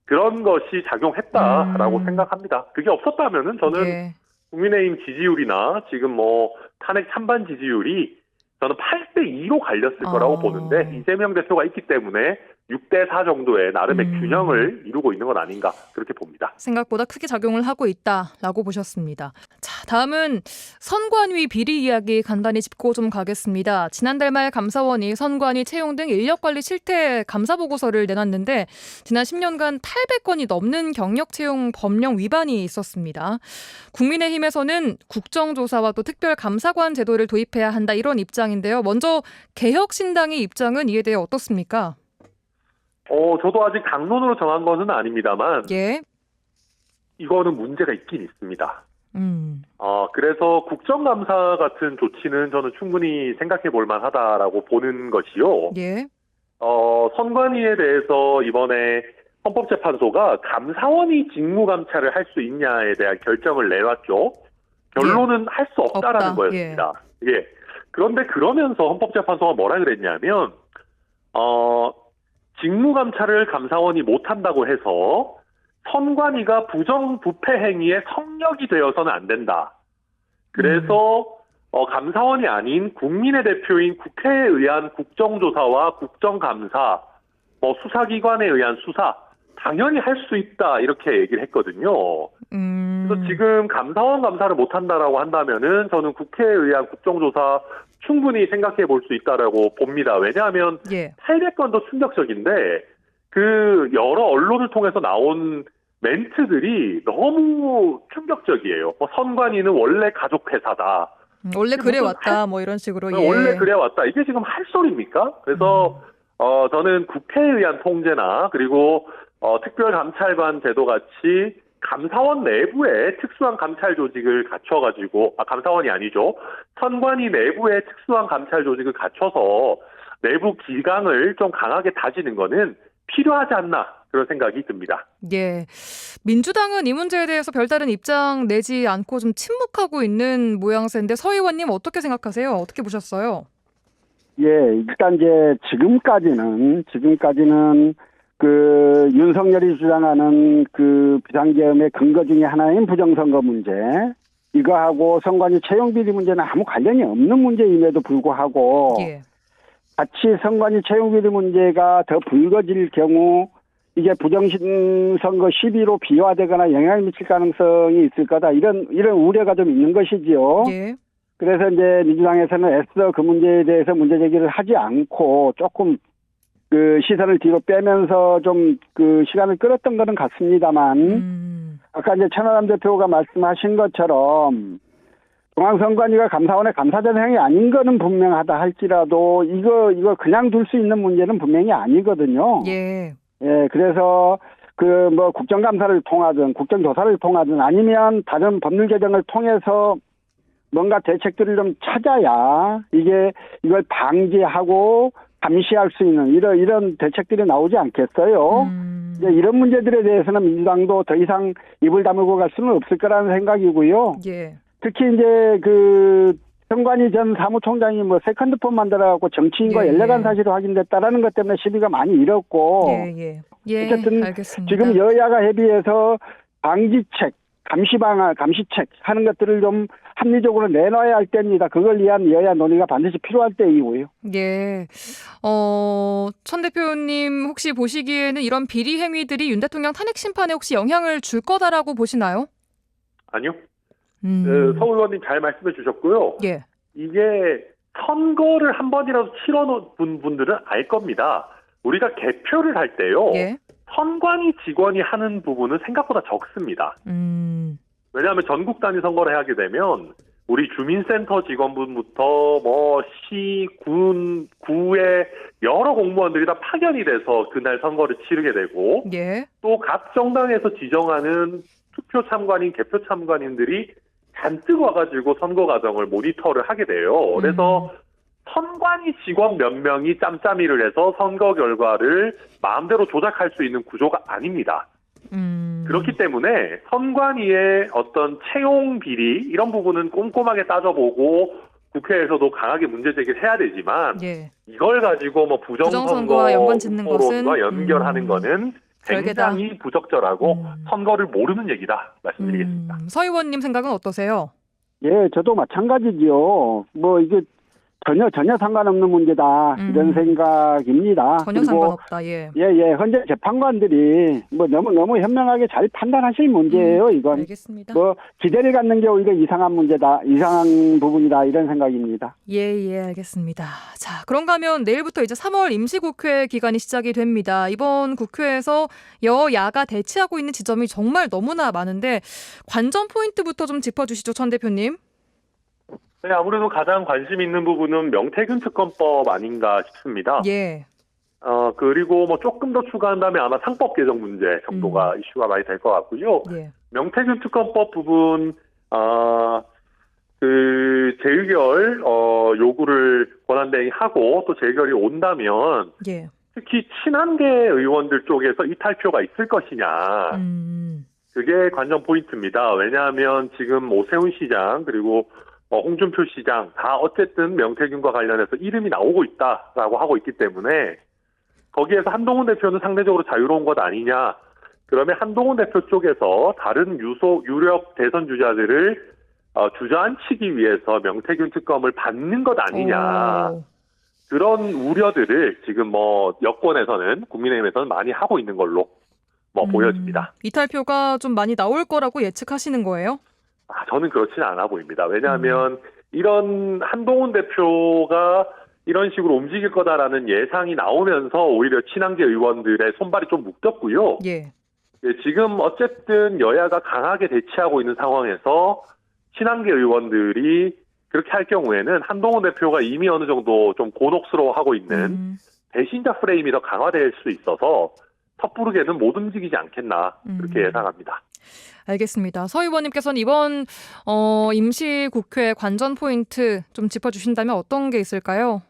그런 것이 작용했다라고 생각합니다. 그게 없었다면은 저는 예. 국민의힘 지지율이나 지금 뭐 탄핵 찬반 지지율이 저는 8대2로 갈렸을 거라고 보는데 이재명 대표가 있기 때문에 6대4 정도의 나름의 균형을 이루고 있는 건 아닌가 그렇게 봅니다. 생각보다 크게 작용을 하고 있다라고 보셨습니다. 자, 다음은 선관위 비리 이야기 간단히 짚고 좀 가겠습니다. 지난달 말 감사원이 선관위 채용 등 인력관리 실태 감사 보고서를 내놨는데 지난 10년간 800건이 넘는 경력 채용 법령 위반이 있었습니다. 국민의힘에서는 국정조사와 또 특별감사관 제도를 도입해야 한다 이런 입장인데요. 먼저 개혁신당의 입장은 이에 대해 어떻습니까? 저도 아직 당론으로 정한 것은 아닙니다만 예. 이거는 문제가 있긴 있습니다. 그래서 국정감사 같은 조치는 저는 충분히 생각해 볼 만하다라고 보는 것이요. 예. 선관위에 대해서 이번에 헌법재판소가 감사원이 직무감찰을 할 수 있냐에 대한 결정을 내놨죠. 결론은 할 수 없다라는 없다. 거였습니다. 예. 그런데 그러면서 헌법재판소가 뭐라 그랬냐면 직무감찰을 감사원이 못한다고 해서 선관위가 부정부패 행위의 성역이 되어서는 안 된다. 그래서 감사원이 아닌 국민의 대표인 국회에 의한 국정조사와 국정감사, 수사기관에 의한 수사 당연히 할 수 있다 이렇게 얘기를 했거든요. 그래서 지금 감사원 감사를 못한다라고 한다면은 저는 국회에 의한 국정조사 충분히 생각해 볼 수 있다라고 봅니다. 왜냐하면 800건도 충격적인데 그 여러 언론을 통해서 나온 멘트들이 너무 충격적이에요. 선관위는 원래 가족회사다. 원래 그래 왔다 뭐 이런 식으로. 원래 그래 왔다. 이게 지금 할 소리입니까? 그래서 저는 국회에 의한 통제나 그리고 특별감찰관 제도 같이 감사원 내부에 특수한 감찰 조직을 갖춰가지고 감사원이 아니죠. 선관위 내부에 특수한 감찰 조직을 갖춰서 내부 기강을 좀 강하게 다지는 거는 필요하지 않나 그런 생각이 듭니다. 예, 민주당은 이 문제에 대해서 별다른 입장 내지 않고 좀 침묵하고 있는 모양새인데 서 의원님 어떻게 생각하세요? 어떻게 보셨어요? 예, 일단 이제 지금까지는 그 윤석열이 주장하는 그 비상계엄의 근거 중에 하나인 부정선거 문제, 이거하고 선관위 채용 비리 문제는 아무 관련이 없는 문제임에도 불구하고 같이 선관위 채용비리 문제가 더 불거질 경우 이게 부정선거 시비로 비화되거나 영향을 미칠 가능성이 있을 거다. 이런 우려가 좀 있는 것이지요. 예. 그래서 이제 민주당에서는 애써 그 문제에 대해서 문제 제기를 하지 않고 조금 그 시선을 뒤로 빼면서 좀 그 시간을 끌었던 거는 같습니다만 아까 이제 천하람 대표가 말씀하신 것처럼 중앙선관위가 감사원의 감사 대상이 아닌 거는 분명하다 할지라도 이거 그냥 둘 수 있는 문제는 분명히 아니거든요. 예. 예, 그래서 그 뭐 국정감사를 통하든 국정조사를 통하든 아니면 다른 법률 개정을 통해서 뭔가 대책들을 좀 찾아야 이걸 방지하고 감시할 수 있는 이런 대책들이 나오지 않겠어요. 이제 이런 문제들에 대해서는 민주당도 더 이상 입을 다물고 갈 수는 없을 거라는 생각이고요. 예. 특히 이제 그 선관위 전 사무총장이 뭐 세컨드폰 만들어갖고 정치인과 예. 연락한 사실이 확인됐다라는 것 때문에 시비가 많이 일었고. 예. 어쨌든 알겠습니다. 지금 여야가 협의해서 방지책, 감시책 하는 것들을 좀 합리적으로 내놔야 할 때입니다. 그걸 위한 여야 논의가 반드시 필요할 때이고요. 예. 천 대표님 혹시 보시기에는 이런 비리 행위들이 윤 대통령 탄핵 심판에 혹시 영향을 줄 거다라고 보시나요? 아니요. 서 의원님 잘 말씀해 주셨고요. 예. 이게 선거를 한 번이라도 치러놓은 분들은 알 겁니다. 우리가 개표를 할 때요. 예. 선관위 직원이 하는 부분은 생각보다 적습니다. 왜냐하면 전국 단위 선거를 하게 되면 우리 주민센터 직원분부터 시, 구의 여러 공무원들이 다 파견이 돼서 그날 선거를 치르게 되고 예. 또 각 정당에서 지정하는 투표 참관인, 개표 참관인들이 잔뜩 와가지고 선거 과정을 모니터를 하게 돼요. 그래서 선관위 직원 몇 명이 짬짬이를 해서 선거 결과를 마음대로 조작할 수 있는 구조가 아닙니다. 그렇기 때문에 선관위의 어떤 채용 비리 이런 부분은 꼼꼼하게 따져보고 국회에서도 강하게 문제 제기를 해야 되지만 예. 이걸 가지고 뭐 부정선거와 연관 짓는 것은 연결하는 거는 굉장히 부적절하고 선거를 모르는 얘기다 말씀드리겠습니다. 서 의원님 생각은 어떠세요? 예, 저도 마찬가지지요. 뭐 이게 전혀 상관없는 문제다 이런 생각입니다. 전혀 그리고 상관없다. 예. 현재 재판관들이 뭐 너무 현명하게 잘 판단하실 문제예요. 이건 알겠습니다. 뭐 기대를 갖는 게 오히려 이상한 부분이다 이런 생각입니다. 예, 알겠습니다. 자, 그런가 하면 내일부터 이제 3월 임시국회 기간이 시작이 됩니다. 이번 국회에서 여야가 대치하고 있는 지점이 정말 너무나 많은데 관전 포인트부터 좀 짚어주시죠, 천 대표님. 네, 아무래도 가장 관심 있는 부분은 명태균 특검법 아닌가 싶습니다. 예. 그리고 뭐 조금 더 추가한다면 아마 상법 개정 문제 정도가 이슈가 많이 될 것 같고요. 예. 명태균 특검법 부분, 그 재의결 요구를 권한대행하고 또 재의결이 온다면 예. 특히 친한계 의원들 쪽에서 이탈표가 있을 것이냐. 그게 관전 포인트입니다. 왜냐하면 지금 오세훈 시장 그리고 홍준표 시장 다 어쨌든 명태균과 관련해서 이름이 나오고 있다라고 하고 있기 때문에 거기에서 한동훈 대표는 상대적으로 자유로운 것 아니냐. 그러면 한동훈 대표 쪽에서 다른 유력 대선 주자들을 주저앉히기 위해서 명태균 특검을 받는 것 아니냐. 그런 우려들을 지금 뭐 여권에서는 국민의힘에서는 많이 하고 있는 걸로 보여집니다. 이탈표가 좀 많이 나올 거라고 예측하시는 거예요? 저는 그렇지는 않아 보입니다. 왜냐하면 이런 한동훈 대표가 이런 식으로 움직일 거다라는 예상이 나오면서 오히려 친한계 의원들의 손발이 좀 묶였고요. 예. 지금 어쨌든 여야가 강하게 대치하고 있는 상황에서 친한계 의원들이 그렇게 할 경우에는 한동훈 대표가 이미 어느 정도 좀 곤혹스러워하고 있는 배신자 프레임이 더 강화될 수 있어서 섣부르게는 못 움직이지 않겠나 그렇게 예상합니다. 알겠습니다. 서 의원님께서는 이번 임시국회 관전 포인트 좀 짚어주신다면 어떤 게 있을까요?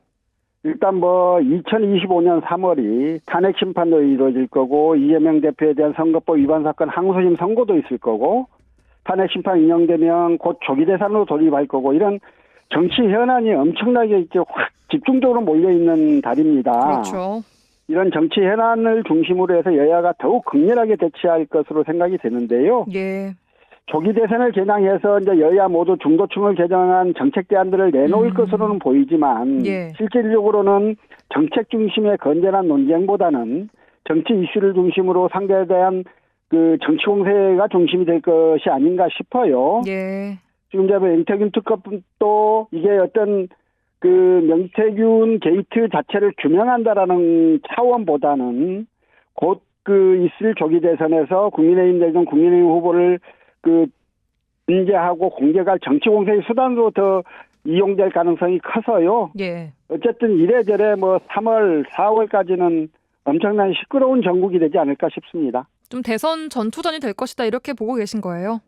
일단 2025년 3월이 탄핵 심판도 이루어질 거고 이재명 대표에 대한 선거법 위반 사건 항소심 선고도 있을 거고 탄핵 심판 인용되면 곧 조기 대선으로 돌입할 거고 이런 정치 현안이 엄청나게 이렇게 확 집중적으로 몰려 있는 달입니다. 그렇죠. 이런 정치 현안을 중심으로 해서 여야가 더욱 극렬하게 대치할 것으로 생각이 되는데요. 예. 조기 대선을 겨냥해서 이제 여야 모두 중도층을 겨냥한 정책 대안들을 내놓을 것으로는 보이지만 예. 실질적으로는 정책 중심의 건전한 논쟁보다는 정치 이슈를 중심으로 상대에 대한 그 정치 공세가 중심이 될 것이 아닌가 싶어요. 예. 지금 이제 명태균 특검도 이게 어떤 그 명태균 게이트 자체를 규명한다라는 차원보다는 곧 그 있을 조기 대선에서 국민의힘 내지는 국민의힘 후보를 그 인재하고 공격할 정치 공세의 수단으로 더 이용될 가능성이 커서요. 예. 어쨌든 이래저래 뭐 3월, 4월까지는 엄청난 시끄러운 전국이 되지 않을까 싶습니다. 좀 대선 전투전이 될 것이다 이렇게 보고 계신 거예요?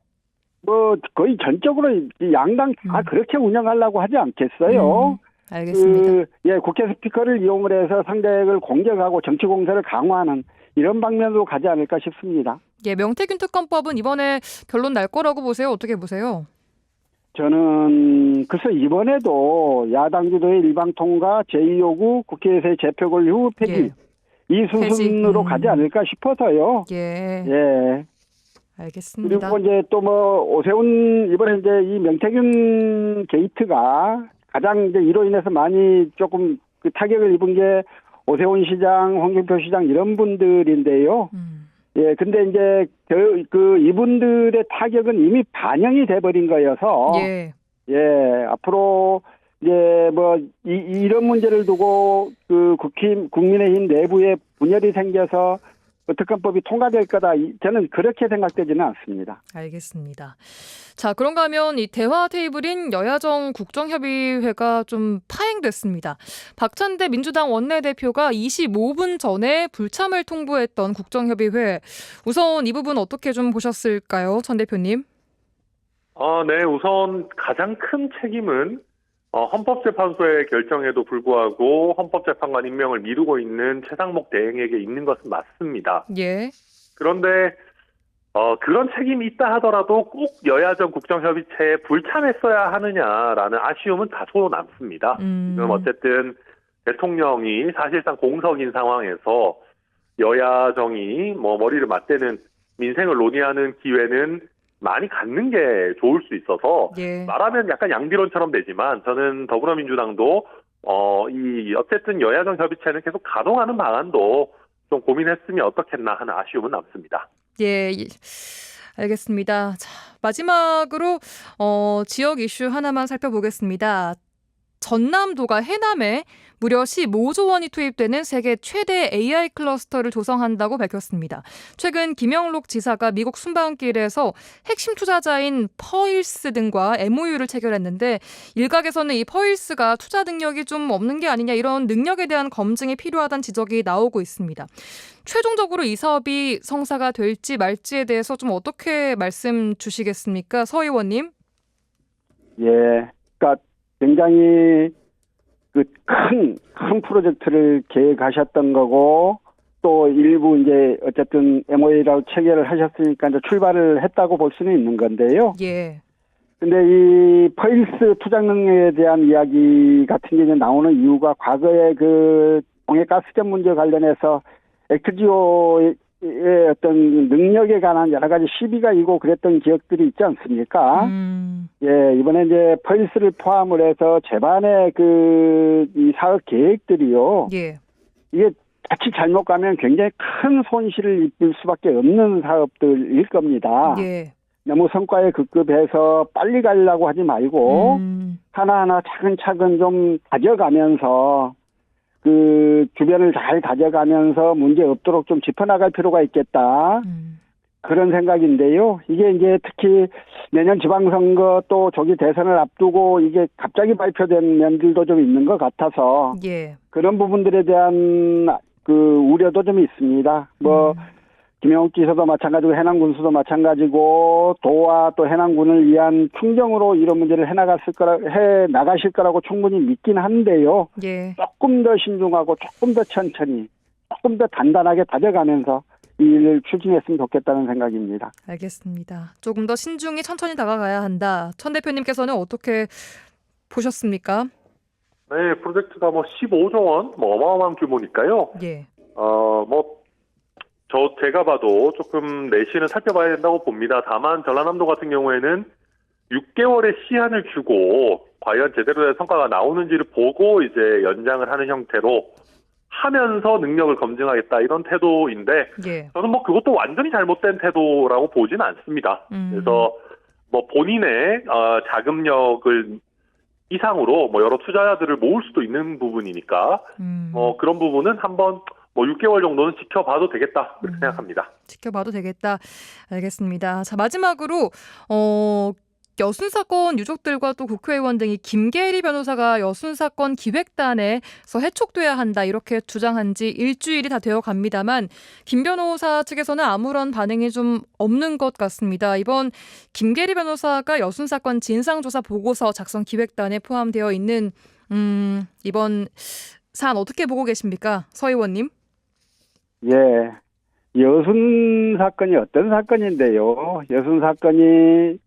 뭐 거의 전적으로 이 양당 다 그렇게 운영하려고 하지 않겠어요. 알겠습니다. 국회 스피커를 이용을 해서 상대를 공격하고 정치 공세를 강화하는 이런 방면으로 가지 않을까 싶습니다. 예, 명태균 특검법은 이번에 결론 날 거라고 보세요? 어떻게 보세요? 저는 글쎄 이번에도 야당 주도의 일방 통과, 제2요구, 국회에서의 재표 권리 폐지 예. 이 순으로 가지 않을까 싶어서요. 예. 예. 알겠습니다. 그리고 이제 또 뭐 오세훈 이번에 이제 이 명태균 게이트가 가장 이제 이로 인해서 많이 조금 그 타격을 입은 게 오세훈 시장, 홍준표 시장 이런 분들인데요. 예, 근데 이제 그 이분들의 타격은 이미 반영이 돼버린 거여서 예. 예, 앞으로 이제 뭐 이런 문제를 두고 그 국민의힘 내부에 분열이 생겨서 특검법이 통과될 거다. 저는 그렇게 생각되지는 않습니다. 알겠습니다. 자, 그런가 하면 이 대화 테이블인 여야정 국정협의회가 좀 파행됐습니다. 박찬대 민주당 원내대표가 25분 전에 불참을 통보했던 국정협의회. 우선 이 부분 어떻게 좀 보셨을까요, 전 대표님? 네, 우선 가장 큰 책임은 헌법재판소의 결정에도 불구하고 헌법재판관 임명을 미루고 있는 최상목 대행에게 있는 것은 맞습니다. 예. 그런데 그런 책임이 있다 하더라도 꼭 여야정 국정협의체에 불참했어야 하느냐라는 아쉬움은 다소 남습니다. 지금 어쨌든 대통령이 사실상 공석인 상황에서 여야정이 뭐 머리를 맞대는 민생을 논의하는 기회는 많이 갖는 게 좋을 수 있어서 예. 말하면 약간 양비론처럼 되지만 저는 더불어민주당도 어쨌든 여야정 협의체는 계속 가동하는 방안도 좀 고민했으면 어떻겠나 하는 아쉬움은 남습니다. 예. 알겠습니다. 자, 마지막으로 지역 이슈 하나만 살펴보겠습니다. 전남도가 해남에 무려 15조 원이 투입되는 세계 최대 AI 클러스터를 조성한다고 밝혔습니다. 최근 김영록 지사가 미국 순방길에서 핵심 투자자인 퍼일스 등과 MOU를 체결했는데 일각에서는 이 퍼일스가 투자 능력이 좀 없는 게 아니냐 이런 능력에 대한 검증이 필요하다는 지적이 나오고 있습니다. 최종적으로 이 사업이 성사가 될지 말지에 대해서 좀 어떻게 말씀 주시겠습니까? 서 의원님. 예, 그러니까 굉장히 그 큰 프로젝트를 계획하셨던 거고 또 일부 이제 어쨌든 MOA라고 체결을 하셨으니까 이제 출발을 했다고 볼 수는 있는 건데요. 예. 근데 이 퍼일스 투자 능력에 대한 이야기 같은 게 이제 나오는 이유가 과거에 그 동해가스전 문제 관련해서 액트지오의 어떤 능력에 관한 여러 가지 시비가 이고 그랬던 기억들이 있지 않습니까? 예, 이번에 이제 퍼일스를 포함을 해서 제반의 이 사업 계획들이요. 예. 이게 자칫 잘못 가면 굉장히 큰 손실을 입을 수밖에 없는 사업들일 겁니다. 예. 너무 성과에 급급해서 빨리 가려고 하지 말고 하나하나 차근차근 좀 다져가면서 그 주변을 잘 다져가면서 문제 없도록 좀 짚어나갈 필요가 있겠다. 그런 생각인데요. 이게 이제 특히 내년 지방선거 또 조기 대선을 앞두고 이게 갑자기 발표된 면들도 좀 있는 것 같아서 예. 그런 부분들에 대한 그 우려도 좀 있습니다. 김영욱 지사도 마찬가지고 해남군수도 마찬가지고 도와 또 해남군을 위한 충정으로 이런 문제를 해 나가실 거라고 충분히 믿긴 한데요. 예. 조금 더 신중하고 조금 더 천천히 조금 더 단단하게 다져가면서 이 일을 추진했으면 좋겠다는 생각입니다. 알겠습니다. 조금 더 신중히 천천히 다가가야 한다. 천 대표님께서는 어떻게 보셨습니까? 네, 프로젝트가 15조 원, 어마어마한 규모니까요. 예. 제가 봐도 조금 내신은 살펴봐야 된다고 봅니다. 다만 전라남도 같은 경우에는 6개월의 시한을 주고 과연 제대로 된 성과가 나오는지를 보고 이제 연장을 하는 형태로 하면서 능력을 검증하겠다 이런 태도인데 예. 저는 뭐 그것도 완전히 잘못된 태도라고 보지는 않습니다. 그래서 뭐 본인의 자금력을 이상으로 뭐 여러 투자자들을 모을 수도 있는 부분이니까 뭐 그런 부분은 한번 뭐 6개월 정도는 지켜봐도 되겠다 그렇게 생각합니다. 지켜봐도 되겠다. 알겠습니다. 자, 마지막으로 여순 사건 유족들과 또 국회의원 등이 김계리 변호사가 여순 사건 기획단에서 해촉돼야 한다 이렇게 주장한 지 일주일이 다 되어 갑니다만 김 변호사 측에서는 아무런 반응이 좀 없는 것 같습니다. 이번 김계리 변호사가 여순 사건 진상조사 보고서 작성 기획단에 포함되어 있는 이번 사안 어떻게 보고 계십니까? 서 의원님. 예. 여순 사건이 어떤 사건인데요. 여순 사건이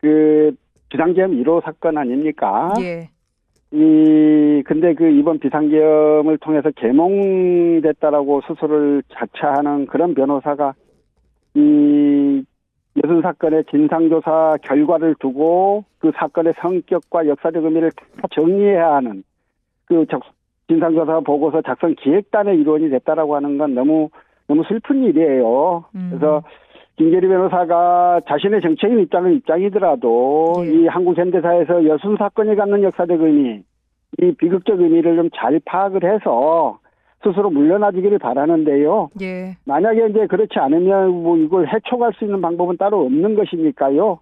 그 비상계엄 1호 사건 아닙니까? 예. 근데 그 이번 비상계엄을 통해서 개몽됐다라고 스스로를 자처하는 그런 변호사가 이 여순 사건의 진상조사 결과를 두고 그 사건의 성격과 역사적 의미를 다 정리해야 하는 그 진상조사 보고서 작성 기획단의 일원이 됐다라고 하는 건 너무 슬픈 일이에요. 그래서 김계리 변호사가 자신의 정치적인 입장은 입장이더라도 예. 이 한국 현대사에서 여순 사건이 갖는 역사적 의미, 이 비극적 의미를 좀 잘 파악을 해서 스스로 물러나지기를 바라는데요. 예. 만약에 이제 그렇지 않으면 뭐 이걸 해촉할 수 있는 방법은 따로 없는 것이니까요.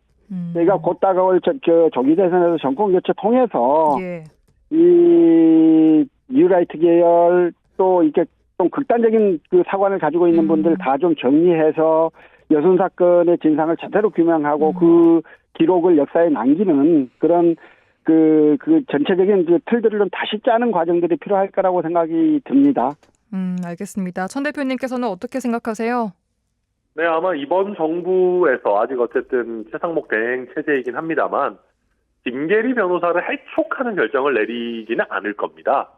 저희가 곧 다가올 조기 대선에서 정권 교체 통해서 예. 이 뉴라이트 계열 또 이렇게 좀 극단적인 그 사관을 가지고 있는 분들 다 좀 정리해서 여순 사건의 진상을 제대로 규명하고 그 기록을 역사에 남기는 그런 그 전체적인 그 틀들을 좀 다시 짜는 과정들이 필요할 거라고 생각이 듭니다. 알겠습니다. 천 대표님께서는 어떻게 생각하세요? 네, 아마 이번 정부에서 아직 어쨌든 최상목 대행 체제이긴 합니다만 김계리 변호사를 해촉하는 결정을 내리지는 않을 겁니다.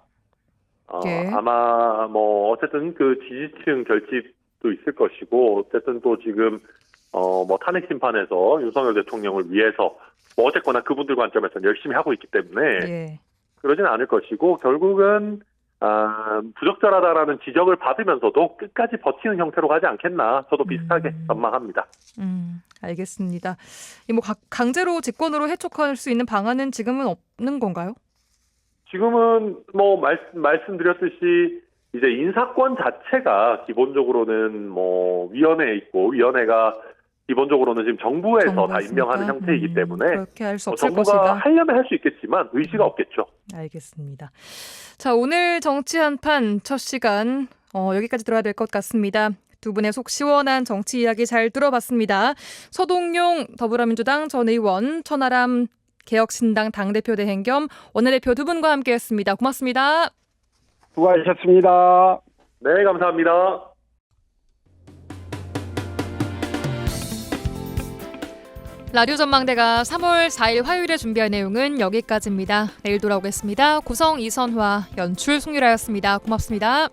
예. 아마 뭐 어쨌든 그 지지층 결집도 있을 것이고 어쨌든 또 지금 뭐 탄핵 심판에서 윤석열 대통령을 위해서 뭐 어쨌거나 그분들 관점에서는 열심히 하고 있기 때문에 예. 그러진 않을 것이고 결국은 부적절하다라는 지적을 받으면서도 끝까지 버티는 형태로 가지 않겠나 저도 비슷하게 전망합니다. 알겠습니다. 뭐 강제로 직권으로 해촉할 수 있는 방안은 지금은 없는 건가요? 지금은 뭐 말씀드렸듯이 이제 인사권 자체가 기본적으로는 뭐 위원회에 있고 위원회가 기본적으로는 지금 정부에서 다 임명하는 형태이기 때문에 그렇게 할 수 없을 정부가 것이다. 하려면 할 수 있겠지만 의지가 없겠죠. 알겠습니다. 자, 오늘 정치 한판 첫 시간 여기까지 들어야 될 것 같습니다. 두 분의 속 시원한 정치 이야기 잘 들어봤습니다. 서동용 더불어민주당 전 의원, 천하람 개혁신당 당대표 대행 겸 원내대표 두 분과 함께했습니다. 고맙습니다. 수고하셨습니다. 네, 감사합니다. 라디오 전망대가 3월 4일 화요일에 준비한 내용은 여기까지입니다. 내일 돌아오겠습니다. 구성 이선화, 연출 송유라였습니다. 고맙습니다.